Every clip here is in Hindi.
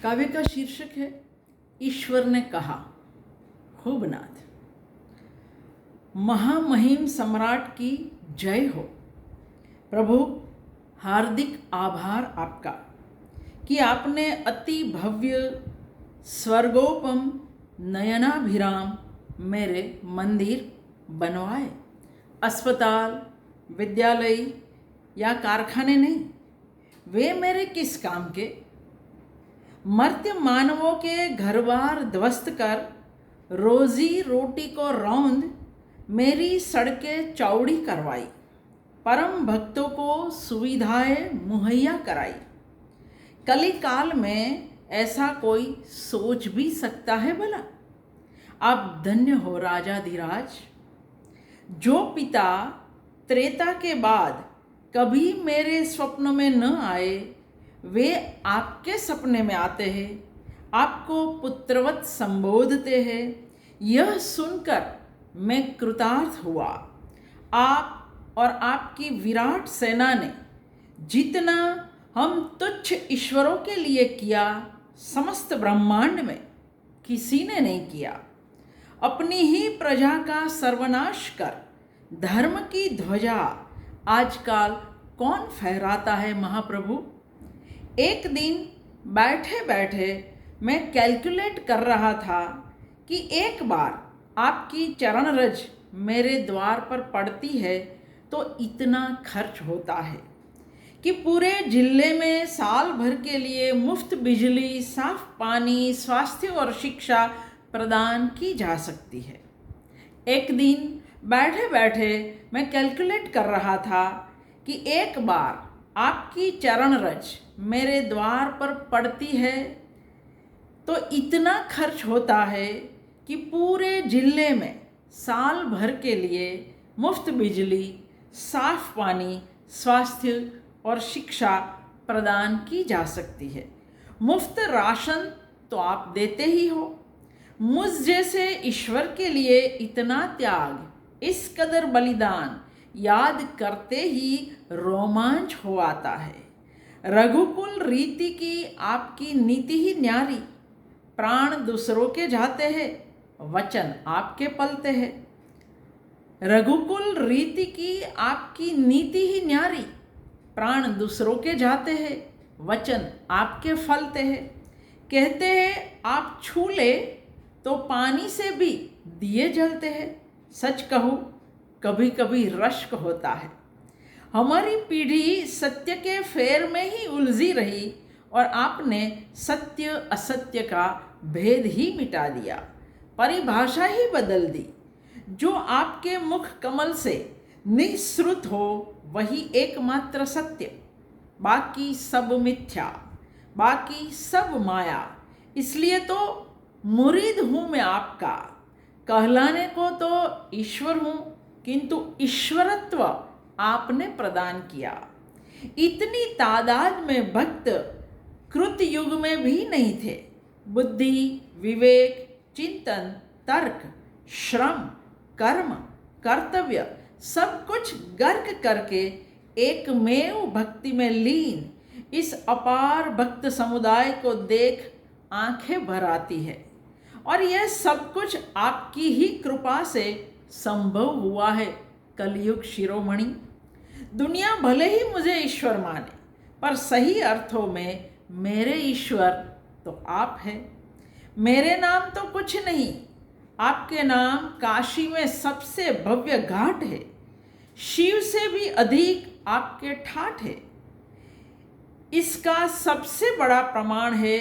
काव्य का शीर्षक है ईश्वर ने कहा। खूबनाथ। महामहिम सम्राट की जय हो। प्रभु, हार्दिक आभार आपका कि आपने अति भव्य स्वर्गोपम नयनाभिराम मेरे मंदिर बनवाए। अस्पताल, विद्यालय या कारखाने नहीं, वे मेरे किस काम के। मर्त्य मानवों के घरबार ध्वस्त कर रोजी रोटी को रौंद मेरी सड़कें चौड़ी करवाई। परम भक्तों को सुविधाएं मुहैया कराई। कली काल में ऐसा कोई सोच भी सकता है भला? आप धन्य हो राजाधिराज। जो पिता त्रेता के बाद कभी मेरे स्वप्न में न आए, वे आपके सपने में आते हैं, आपको पुत्रवत संबोधते हैं। यह सुनकर मैं कृतार्थ हुआ। आप और आपकी विराट सेना ने जितना हम तुच्छ ईश्वरों के लिए किया, समस्त ब्रह्मांड में किसी ने नहीं किया। अपनी ही प्रजा का सर्वनाश कर धर्म की ध्वजा आजकल कौन फहराता है महाप्रभु? एक दिन बैठे बैठे मैं कैलकुलेट कर रहा था कि एक बार आपकी चरण रज मेरे द्वार पर पड़ती है तो इतना खर्च होता है कि पूरे जिले में साल भर के लिए मुफ्त बिजली, साफ पानी, स्वास्थ्य और शिक्षा प्रदान की जा सकती है। एक दिन बैठे बैठे मैं कैलकुलेट कर रहा था कि एक बार आपकी चरण रज मेरे द्वार पर पड़ती है तो इतना खर्च होता है कि पूरे जिले में साल भर के लिए मुफ्त बिजली, साफ पानी, स्वास्थ्य और शिक्षा प्रदान की जा सकती है। मुफ्त राशन तो आप देते ही हो। मुझ जैसे ईश्वर के लिए इतना त्याग, इस कदर बलिदान याद करते ही रोमांच हो आता है। रघुकुल रीति की आपकी नीति ही न्यारी। प्राण दूसरों के जाते हैं, वचन आपके पलते हैं। रघुकुल रीति की आपकी नीति ही न्यारी। प्राण दूसरों के जाते हैं, वचन आपके फलते हैं। कहते हैं आप छू ले तो पानी से भी दिए जलते हैं। सच कहूँ, कभी कभी रश्क होता है। हमारी पीढ़ी सत्य के फेर में ही उलझी रही और आपने सत्य असत्य का भेद ही मिटा दिया, परिभाषा ही बदल दी। जो आपके मुख कमल से निःसृत हो वही एकमात्र सत्य, बाकी सब मिथ्या, बाकी सब माया। इसलिए तो मुरीद हूँ मैं आपका। कहलाने को तो ईश्वर हूँ, किंतु ईश्वरत्व आपने प्रदान किया। इतनी तादाद में भक्त कृत युग में भी नहीं थे। बुद्धि, विवेक, चिंतन, तर्क, श्रम, कर्म, कर्तव्य सब कुछ गर्क करके एकमेव भक्ति में लीन इस अपार भक्त समुदाय को देख आंखें भर आती है। और यह सब कुछ आपकी ही कृपा से संभव हुआ है कलयुग शिरोमणि। दुनिया भले ही मुझे ईश्वर माने, पर सही अर्थों में मेरे ईश्वर तो आप हैं। मेरे नाम तो कुछ नहीं, आपके नाम काशी में सबसे भव्य घाट है। शिव से भी अधिक आपके ठाठ है। इसका सबसे बड़ा प्रमाण है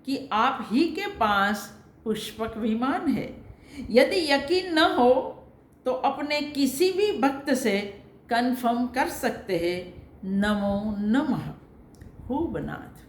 कि आप ही के पास पुष्पक विमान है। यदि यकीन न हो तो अपने किसी भी भक्त से कन्फर्म कर सकते हैं। नमो नमः। खूबनाथ।